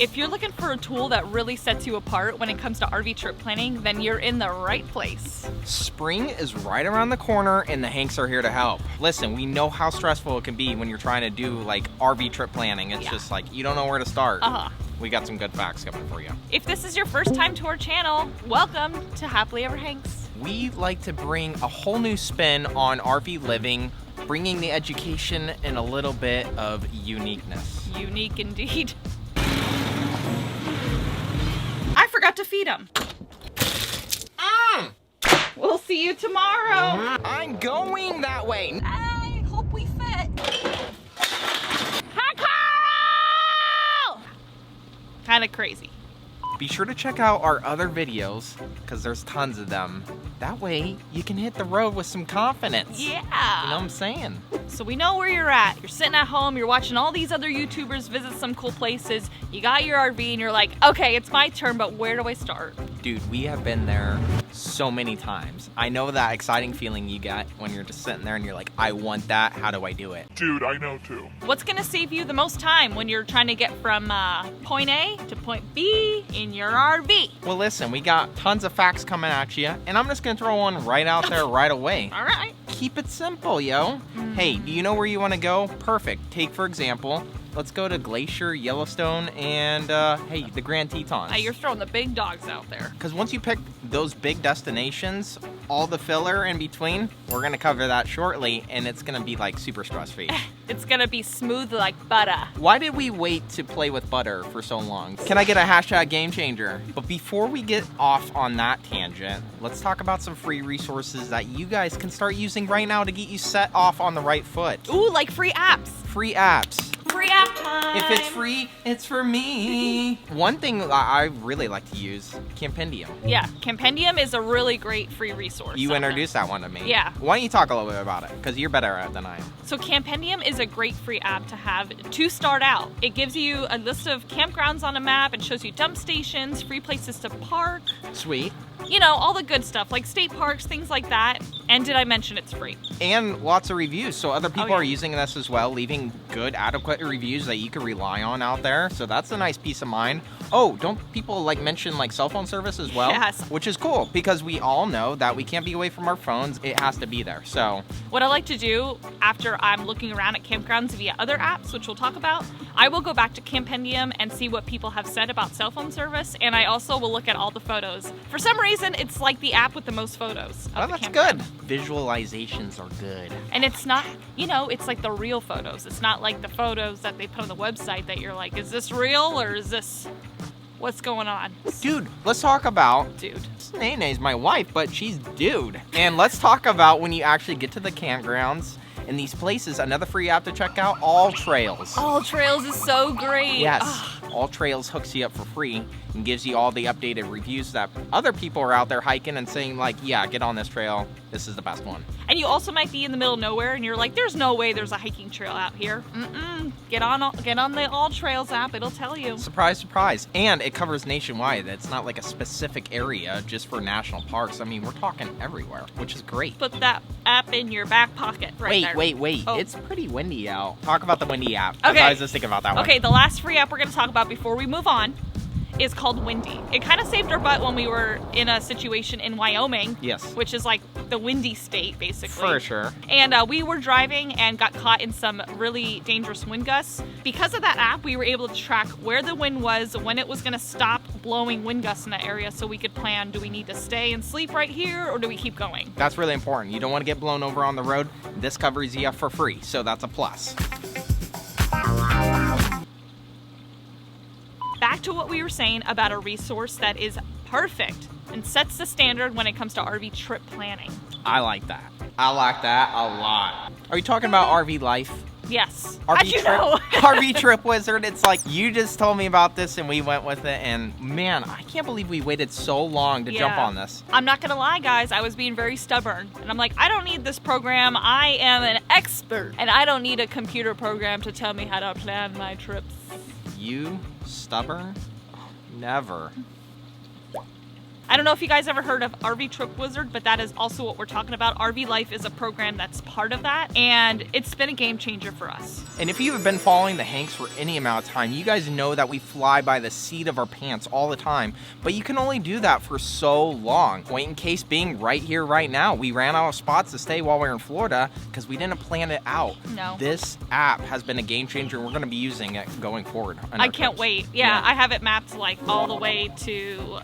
If you're looking for a tool that really sets you apart when it comes to RV trip planning, then you're in the right place. Spring is right around the corner and the Hanks are here to help. Listen, we know how stressful it can be when you're trying to do like RV trip planning. It's just like you don't know where to start. We got some good facts coming for you. If this is your first time to our channel, welcome to Happily Ever Hanks. We like to bring a whole new spin on RV living, bringing the education and a little bit of uniqueness. Unique indeed. I forgot to feed him. We'll see you tomorrow. I'm going that way. I hope we fit. Hi, Carl! Kind of crazy. Be sure to check out our other videos because there's tons of them. That way you can hit the road with some confidence. Yeah. You know what I'm saying? So we know where you're at. You're sitting at home, you're watching all these other YouTubers visit some cool places. You got your RV and you're like, okay, it's my turn, but where do I start? Dude, we have been there so many times. I know that exciting feeling you get when you're just sitting there and you're like, I want that. How do I do it? Dude, I know too. What's gonna save you the most time when you're trying to get from point A to point B in your RV? Well, listen, we got tons of facts coming at you, and I'm just gonna throw one right out there right away. All right. Keep it simple, yo. Hey, do you know where you want to go? Perfect. Take, for example, let's go to Glacier, Yellowstone, and, hey, the Grand Tetons. You're throwing the big dogs out there. Because once you pick those big destinations, all the filler in between, we're going to cover that shortly, and it's going to be, like, super stress-free. It's gonna be smooth like butter. Why did we wait to play with butter for so long? Can I get a hashtag game changer? But before we get off on that tangent, let's talk about some free resources that you guys can start using right now to get you set off on the right foot. Ooh, like free apps. Free apps. Free app time. If it's free, it's for me. One thing I really like to use, Campendium. Yeah, Campendium is a really great free resource. You introduced that one to me. Yeah. Why don't you talk a little bit about it? Because you're better at it than I am. So Campendium is a great free app to have to start out. It gives you a list of campgrounds on a map and shows you dump stations, free places to park. Sweet. You know, all the good stuff, like state parks, things like that. And did I mention it's free? And lots of reviews, so other people yeah. are using this as well, leaving good, adequate reviews that you can rely on out there. So that's a nice peace of mind. Oh, don't people like mention like cell phone service as well? Yes. Which is cool because we all know that we can't be away from our phones. It has to be there. So what I like to do after I'm looking around at campgrounds via other apps, which we'll talk about, I will go back to Campendium and see what people have said about cell phone service, and I also will look at all the photos. For some reason, it's like the app with the most photos. Oh, that's good. Visualizations are good. And it's not, you know, it's like the real photos. It's not like the photos that they put on the website that you're like, is this real or is this, what's going on? Dude, let's talk about... Dude. Nene's my wife, but she's dude. And let's talk about when you actually get to the campgrounds in these places. Another free app to check out, All Trails. All Trails is so great. Yes. Ugh. All Trails hooks you up for free and gives you all the updated reviews that other people are out there hiking and saying like, yeah, get on this trail. This is the best one. And you also might be in the middle of nowhere and you're like, there's no way there's a hiking trail out here. Get on the All Trails app. It'll tell you. Surprise, surprise. And it covers nationwide. It's not like a specific area just for national parks. I mean, we're talking everywhere, which is great. Put that app in your back pocket right there. Wait. Oh. It's pretty windy out. Talk about the windy app. Okay. I was just thinking about that one. Okay, the last free app we're going to talk about before we move on is called Windy. It kind of saved our butt when we were in a situation in Wyoming. Yes. Which is like the windy state, basically. For sure. And we were driving and got caught in some really dangerous wind gusts. Because of that app, we were able to track where the wind was, when it was going to stop blowing wind gusts in that area, so we could plan, do we need to stay and sleep right here, or do we keep going? That's really important. You don't want to get blown over on the road. This covers you for free, so that's a plus. Back to what we were saying about a resource that is perfect and sets the standard when it comes to RV trip planning. I like that. I like that a lot. Are you talking about RV Life? Yes. RV How'd you trip, know? RV Trip Wizard. It's like you just told me about this and we went with it, and man, I can't believe we waited so long to jump on this. I'm not gonna lie, guys, I was being very stubborn. And I'm like, I don't need this program. I am an expert. And I don't need a computer program to tell me how to plan my trips. You stubborn? Never. I don't know if you guys ever heard of RV Trip Wizard, but that is also what we're talking about. RV Life is a program that's part of that, and it's been a game changer for us. And if you have been following the Hanks for any amount of time, you guys know that we fly by the seat of our pants all the time, but you can only do that for so long. Point in case being right here, right now. We ran out of spots to stay while we were in Florida because we didn't plan it out. No. This app has been a game changer, and we're going to be using it going forward. I can't wait. Yeah, I have it mapped like all the way to,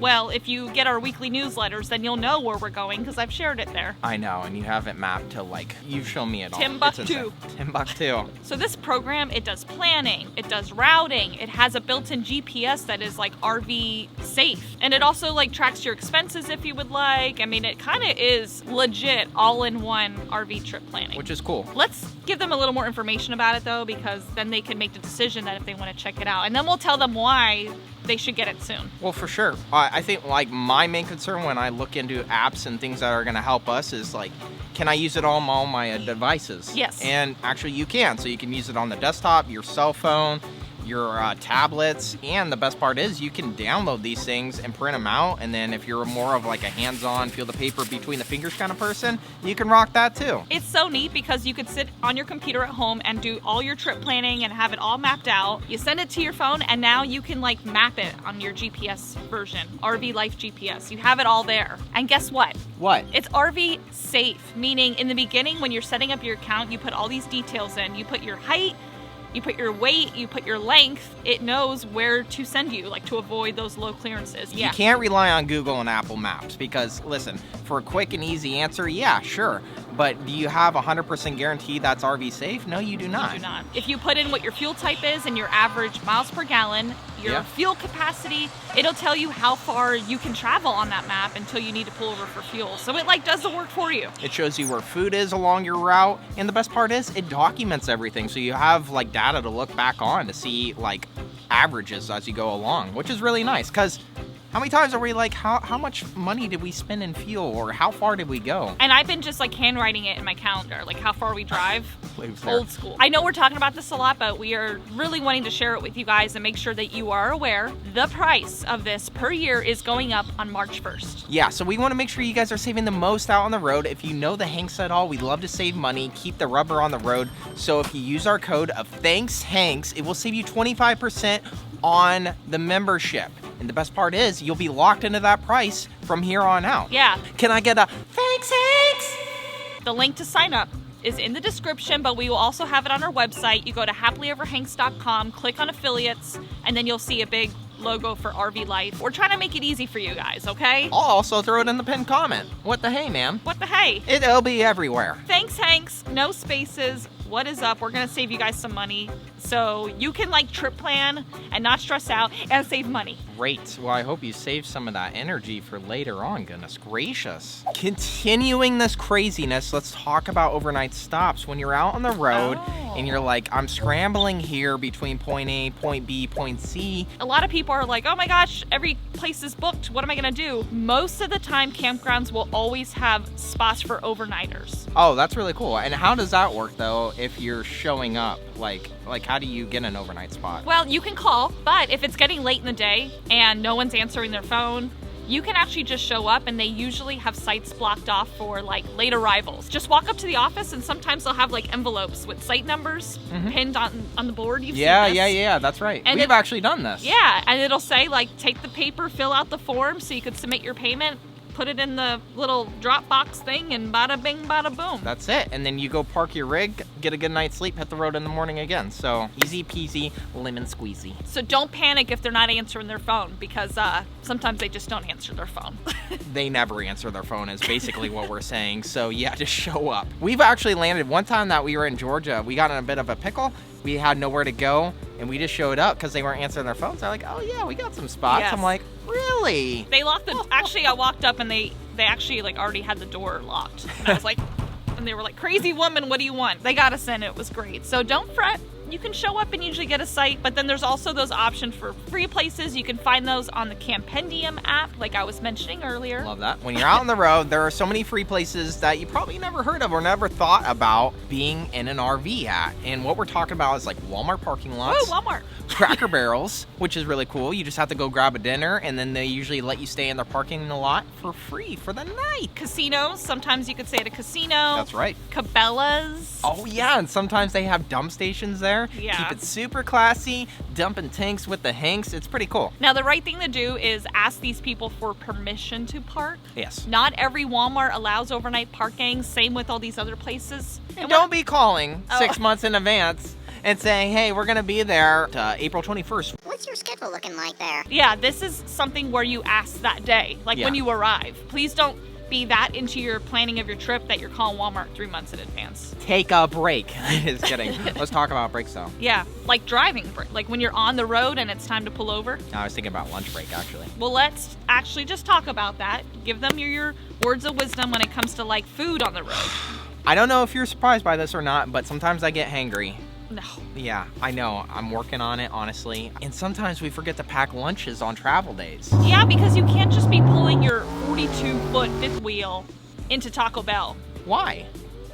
well, if you get our weekly newsletters, then you'll know where we're going because I've shared it there. I know, and you have it mapped to like, you've shown me it all. Timbuktu. Timbuktu. So this program, it does planning, it does routing, it has a built-in GPS that is like RV safe. And it also like tracks your expenses if you would like. I mean, it kind of is legit all-in-one RV trip planning. Which is cool. Let's give them a little more information about it though, because then they can make the decision that if they want to check it out. And then we'll tell them why they should get it soon. Well, for sure. I think like my main concern when I look into apps and things that are going to help us is like, can I use it on all my devices? Yes. And actually you can. So you can use it on the desktop, your cell phone, your tablets, and the best part is you can download these things and print them out, and then if you're more of like a hands-on, feel the paper between the fingers kind of person, you can rock that too. It's so neat because you could sit on your computer at home and do all your trip planning and have it all mapped out. You send it to your phone and now you can like map it on your GPS version, RV Life GPS. You have it all there. And guess what? What? It's RV safe, meaning in the beginning when you're setting up your account, you put all these details in. You put your height, you put your weight, you put your length, it knows where to send you, like to avoid those low clearances. Yeah. You can't rely on Google and Apple Maps because, listen, for a quick and easy answer, yeah, sure. But do you have 100% guarantee that's RV safe? No, you do not. You do not. If you put in what your fuel type is and your average miles per gallon, your fuel capacity, it'll tell you how far you can travel on that map until you need to pull over for fuel. So it like does the work for you. It shows you where food is along your route, and the best part is it documents everything, so you have like data to look back on to see like averages as you go along, which is really nice because how many times are we like, how much money did we spend in fuel, or how far did we go? And I've been just like handwriting it in my calendar, like how far we drive. Lives there. Old school. I know we're talking about this a lot, but we are really wanting to share it with you guys and make sure that you are aware. The price of this per year is going up on March 1st. Yeah, so we want to make sure you guys are saving the most out on the road. If you know the Hanks at all, we love to save money, keep the rubber on the road. So if you use our code of ThanksHanks, it will save you 25% on the membership. And the best part is you'll be locked into that price from here on out. Yeah. Can I get a Thanks, Hanks? The link to sign up is in the description, but we will also have it on our website. You go to happilyeverhanks.com, click on affiliates, and then you'll see a big logo for RV Life. We're trying to make it easy for you guys, okay? I'll also throw it in the pinned comment. What the hey, man? What the hey? It'll be everywhere. Thanks, Hanks. No spaces. What is up? We're gonna save you guys some money so you can like trip plan and not stress out and save money. Great. Well, I hope you save some of that energy for later on. Goodness gracious. Continuing this craziness, let's talk about overnight stops. When you're out on the road and you're like, I'm scrambling here between point A, point B, point C. A lot of people are like, oh my gosh, every place is booked. What am I gonna do? Most of the time, campgrounds will always have spots for overnighters. Oh, that's really cool. And how does that work though if you're showing up? Like how do you get an overnight spot? Well, you can call, but if it's getting late in the day and no one's answering their phone, you can actually just show up, and they usually have sites blocked off for like late arrivals. Just walk up to the office, and sometimes they'll have like envelopes with site numbers pinned on the board. You've seen this. Yeah, that's right. And we've actually done this. Yeah, and it'll say like take the paper, fill out the form so you could submit your payment, put it in the little Dropbox thing, and bada bing, bada boom. That's it. And then you go park your rig, get a good night's sleep, hit the road in the morning again. So easy peasy, lemon squeezy. So don't panic if they're not answering their phone, because sometimes they just don't answer their phone. They never answer their phone is basically what we're saying. So yeah, just show up. We've actually landed one time that we were in Georgia. We got in a bit of a pickle. We had nowhere to go, and we just showed up because they weren't answering their phones. They're like, oh yeah, we got some spots. Yes. I'm like, really? They locked the, actually I walked up and they actually like already had the door locked. And I was like, and they were like, crazy woman, what do you want? They got us in, it was great. So don't fret. you can show up and usually get a site, but then there's also those options for free places. You can find those on the Campendium app, like I was mentioning earlier. Love that. When you're out on the road, there are so many free places that you probably never heard of or never thought about being in an RV at. And what we're talking about is like Walmart parking lots. Oh, Walmart. Cracker Barrels, which is really cool. You just have to go grab a dinner, and then they usually let you stay in their parking lot for free for the night. Casinos. Sometimes you could stay at a casino. That's right. Cabela's. Oh yeah, and sometimes they have dump stations there. Yeah. Keep it super classy, dumping tanks with the Hanks. It's pretty cool. Now, the right thing to do is ask these people for permission to park. Yes. Not every Walmart allows overnight parking. Same with all these other places. And don't be calling Oh. 6 months in advance and saying, hey, we're going to be there April 21st. What's your schedule looking like there? Yeah, this is something where you ask that day, like Yeah. when you arrive. Please don't be that into your planning of your trip that you're calling Walmart 3 months in advance. Take a break. Just kidding. Let's talk about breaks though. Yeah, like driving, like when you're on the road and it's time to pull over. I was thinking about lunch break actually. Well, let's actually just talk about that. Give them your words of wisdom when it comes to like food on the road. I don't know if you're surprised by this or not, but sometimes I get hangry. No. Yeah, I know. I'm working on it, honestly. And sometimes we forget to pack lunches on travel days. Yeah, because you can't just be pulling your 42-foot fifth wheel into Taco Bell. Why?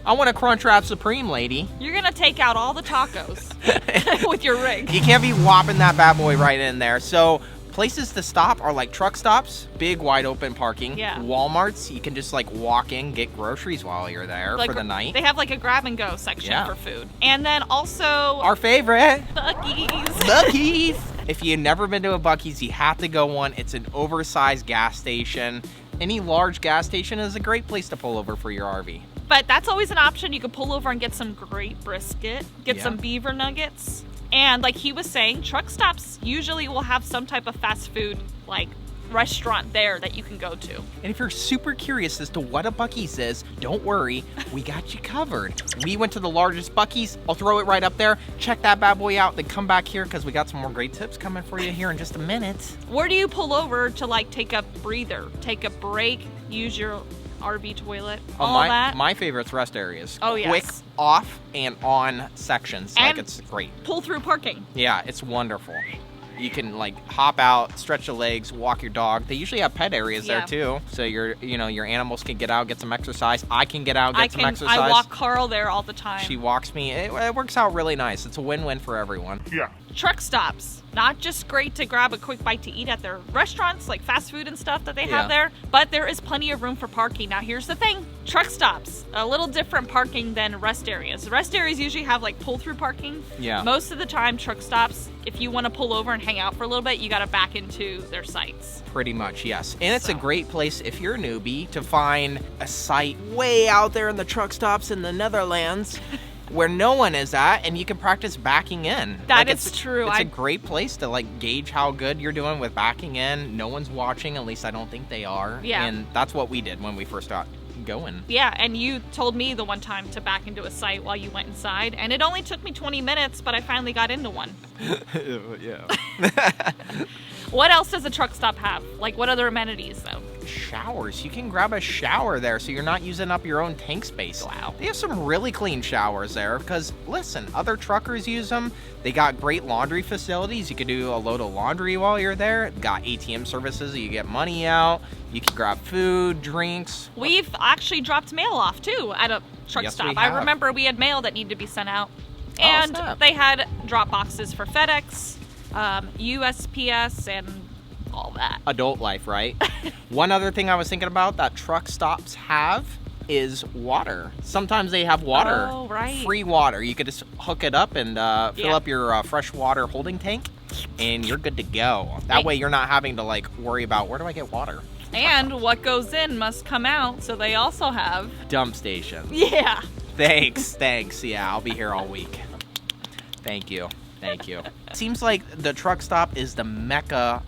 I want a Crunchwrap Supreme, lady. You're gonna take out all the tacos with your rig. You can't be whopping that bad boy right in there. So places to stop are like truck stops, big wide open parking. Yeah. Walmarts, you can just like walk in, get groceries while you're there Like, for the night. They have like a grab and go section Yeah. for food. And then also Our favorite, Buc-ee's. Buc-ee's. If you've never been to a Buc-ee's, you have to go one. It's an oversized gas station. Any large gas station is a great place to pull over for your RV. But that's always an option. You could pull over and get some great brisket, get Yeah. some beaver nuggets. And like he was saying, truck stops usually will have some type of fast food like restaurant there that you can go to. And if you're super curious as to what a Buc-ee's is, don't worry, we got you covered. We went to the largest Buc-ee's. I'll throw it right up there. Check that bad boy out, then come back here because we got some more great tips coming for you here in just a minute. Where do you pull over to like take a breather, take a break, use your RV toilet, all that? My favorite's rest areas. Oh, yes. Quick off and on sections. And- Like it's great. Pull through parking. Yeah, it's wonderful. You can like hop out, stretch the legs, walk your dog. They usually have pet areas Yeah. there too. So your animals can get out, get some exercise. I can get out, get some exercise. I walk Carl there all the time. She walks me. It works out really nice. It's a win-win for everyone. Truck stops. Not just great to grab a quick bite to eat at their restaurants, like fast food and stuff that they Yeah. have there, but there is plenty of room for parking. Now, here's the thing. Truck stops, a little different parking than rest areas. Rest areas usually have like pull-through parking. Yeah. Most of the time, truck stops, if you want to pull over and hang out for a little bit, you got to back into their sites. Pretty much, yes. And it's a So. great place if you're a newbie to find a site way out there in the truck stops in the Netherlands where no one is at, and you can practice backing in. That Like, is true. It's a great place to like gauge how good you're doing with backing in. No one's watching, at least I don't think they are. Yeah. And that's what we did when we first got going. Yeah, and you told me the one time to back into a site while you went inside, and it only took me 20 minutes, but I finally got into one. Yeah. What else does a truck stop have? Like, what other amenities, though? Showers. You can grab a shower there so you're not using up your own tank space. Wow. They have some really clean showers there because, listen, other truckers use them. They got great laundry facilities. You can do a load of laundry while you're there. Got ATM services so you get money out. You can grab food, drinks. We've actually dropped mail off, too, at a truck Yes, stop. we I have. remember we had mail that needed to be sent out. Oh, And snap. they had drop boxes for FedEx, USPS, and all that. Adult life, right? One other thing I was thinking about that truck stops have is water. Sometimes they have water. Oh, right. Free water. You could just hook it up and fill Yeah. up your fresh water holding tank, and you're good to go. That Right. way you're not having to like worry about where do I get water? And what goes in must come out, so they also have... Dump station. Yeah. Thanks. Yeah, I'll be here all week. Thank you. Seems like the truck stop is the mecca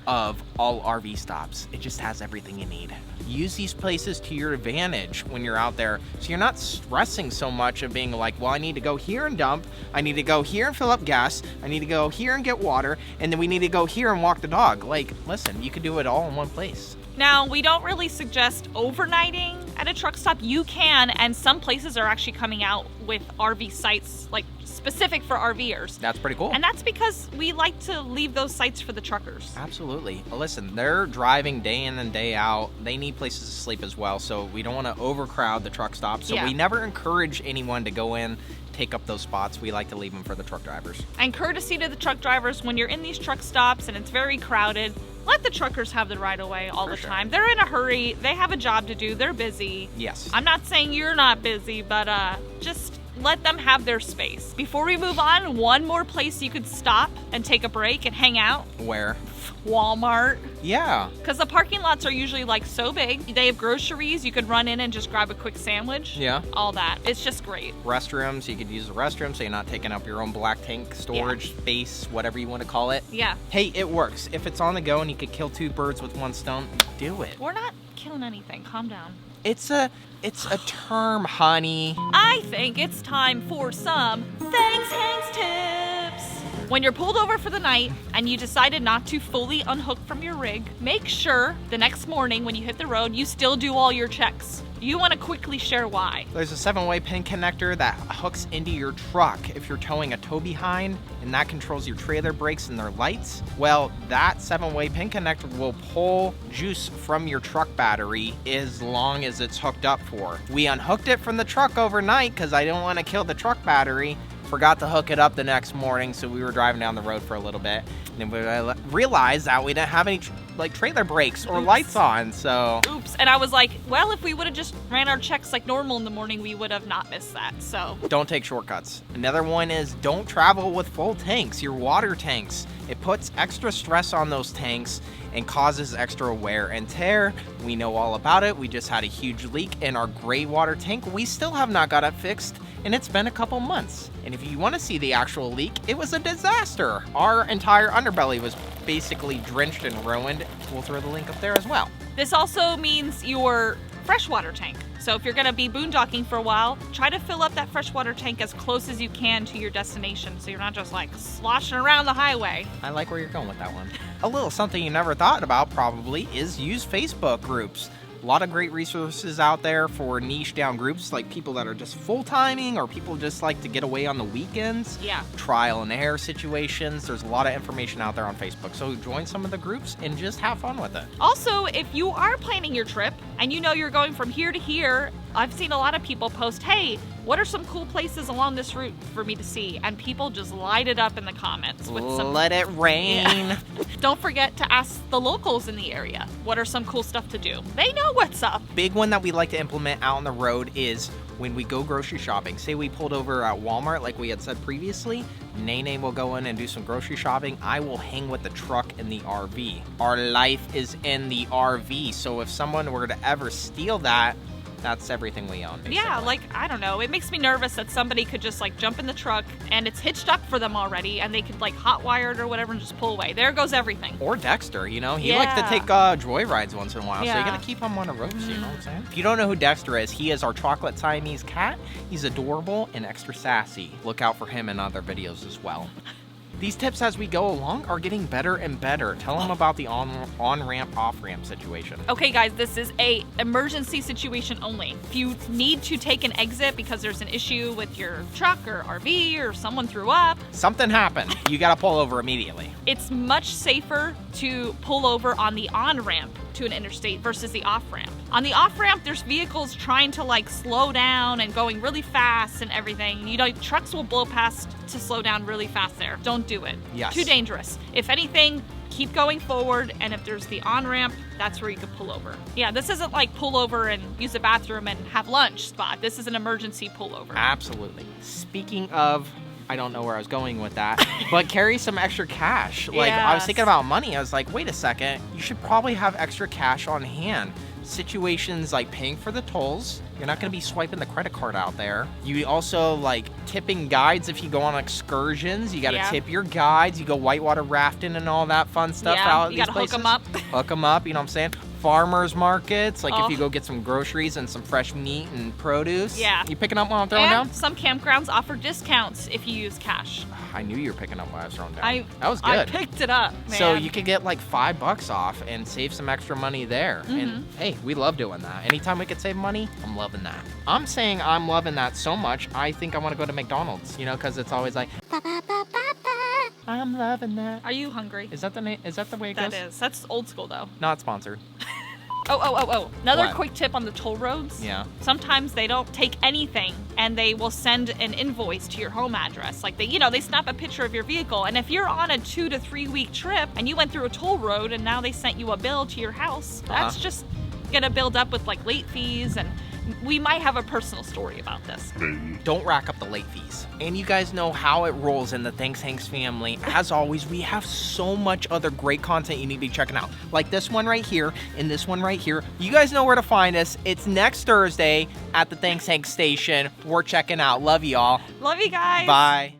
of all RV stops. It just has everything you need. Use these places to your advantage when you're out there, so you're not stressing so much of being like, well, I need to go here and dump, I need to go here and fill up gas, I need to go here and get water, and then we need to go here and walk the dog. Like, listen, you could do it all in one place. Now, we don't really suggest overnighting at a truck stop, you can, and some places are actually coming out with RV sites like specific for RVers. That's pretty cool. And that's because we like to leave those sites for the truckers. Absolutely. Listen, they're driving day in and day out. They need places to sleep as well, so we don't want to overcrowd the truck stops. So Yeah. we never encourage anyone to go in, take up those spots. We like to leave them for the truck drivers. And courtesy to the truck drivers, when you're in these truck stops and it's very crowded, let the truckers have the right of way all For the sure. time. They're in a hurry. They have a job to do. They're busy. Yes. I'm not saying you're not busy, but just let them have their space. Before we move on, one more place you could stop and take a break and hang out. Where? Walmart. Yeah. Because the parking lots are usually like so big. They have groceries. You could run in and just grab a quick sandwich. Yeah. All that. It's just great. Restrooms, you could use the restroom so you're not taking up your own black tank storage space, whatever you want to call it. Yeah. Hey, it works. If it's on the go and you could kill two birds with one stone, do it. We're not killing anything. Calm down. It's a term, honey. I think it's time for some Thanks Hanks tips. When you're pulled over for the night and you decided not to fully unhook from your rig, make sure the next morning when you hit the road, you still do all your checks. You want to quickly share why. There's a 7-way pin connector that hooks into your truck if you're towing a tow behind, and that controls your trailer brakes and their lights. Well, that 7-way pin connector will pull juice from your truck battery as long as it's hooked up for. We unhooked it from the truck overnight because I didn't want to kill the truck battery. Forgot to hook it up the next morning, so we were driving down the road for a little bit. And then we realized that we didn't have any trailer brakes or Oops. lights on, so... Oops. And I was like, well, if we would have just ran our checks like normal in the morning, we would have not missed that. So Don't take shortcuts. Another one is don't travel with full tanks, your water tanks. It puts extra stress on those tanks and causes extra wear and tear. We know all about it. We just had a huge leak in our gray water tank. We still have not got it fixed, and it's been a couple months. And if you want to see the actual leak, it was a disaster. Our entire underbelly was basically drenched and ruined. We'll throw the link up there as well. this also means your freshwater tank. So if you're going to be boondocking for a while, try to fill up that freshwater tank as close as you can to your destination so you're not just like sloshing around the highway. I like where you're going with that one. A little something you never thought about probably is use Facebook groups. A lot of great resources out there for niche down groups, like people that are just full-timing or people just like to get away on the weekends. Yeah. Trial and error situations. There's a lot of information out there on Facebook. So join some of the groups and just have fun with it. Also, if you are planning your trip and you know you're going from here to here, I've seen a lot of people post, hey, what are some cool places along this route for me to see? And people just light it up in the comments with some... Let it rain. Don't forget to ask the locals in the area, what are some cool stuff to do? They know what's up. Big one that we like to implement out on the road is when we go grocery shopping. Say we pulled over at Walmart like we had said previously, Nene will go in and do some grocery shopping. I will hang with the truck in the RV. Our life is in the RV, so if someone were to ever steal that, that's everything we own. Yeah, basically. like, I don't know. It makes me nervous that somebody could just, like, jump in the truck and it's hitched up for them already and they could, like, hotwire it or whatever and just pull away. There goes everything. Or Dexter, you know? He likes to Yeah. take joyrides once in a while, so Yeah. you gotta keep him on the ropes, you know what I'm saying? If you don't know who Dexter is, he is our chocolate Siamese cat. He's adorable and extra sassy. Look out for him in other videos as well. These tips as we go along are getting better and better. Tell them about the on-ramp, off-ramp situation. Okay, guys, this is a emergency situation only. If you need to take an exit because there's an issue with your truck or RV or someone threw up, Something happened. You gotta pull over immediately. it's much safer to pull over on the on-ramp to an interstate versus the off-ramp. On the off-ramp, there's vehicles trying to like slow down and going really fast and everything. You know, trucks will blow past to slow down really fast there. Don't do it. Yes. Too dangerous. If anything, keep going forward, and if there's the on-ramp, that's where you could pull over. Yeah, this isn't like pull over and use the bathroom and have lunch spot. This is an emergency pullover. Absolutely. Speaking of, I don't know where I was going with that, but carry some extra cash. Like, I was Yes. thinking about money. I was like, wait a second, you should probably have extra cash on hand. Situations like paying for the tolls, you're not going to be swiping the credit card out there. You also like tipping guides if you go on excursions. You got to Yeah. tip your guides. You go whitewater rafting and all that fun stuff Yeah, out at you these gotta hook places. 'em up. Hook them up, you know what I'm saying? farmers markets, like Oh. if you go get some groceries and some fresh meat and produce. Yeah. You picking up while I'm throwing And down? some campgrounds offer discounts if you use cash. I knew you were picking up while I was throwing down. that was I good. picked it up, man. So you could get like $5 off and save some extra money there. Mm-hmm. And hey, we love doing that. Anytime we could save money, I'm loving that. I'm saying I'm loving that so much, I think I want to go to McDonald's, because it's always like, I'm loving that. Are you hungry? Is that the name? Is that the way it That goes? is. That's old school though. Not sponsored. Oh. Another What? quick tip on the toll roads. Yeah. Sometimes they don't take anything and they will send an invoice to your home address. Like they snap a picture of your vehicle. And if you're on a 2 to 3 week trip and you went through a toll road and now they sent you a bill to your house, that's just gonna build up with like late fees, and we might have a personal story about this. Don't rack up the late fees. And you guys know how it rolls in the Thanks Hanks family. As always, we have so much other great content you need to be checking out. Like this one right here and this one right here. You guys know where to find us. It's next Thursday at the Thanks Hanks station. We're checking out. Love y'all. Love you guys. Bye.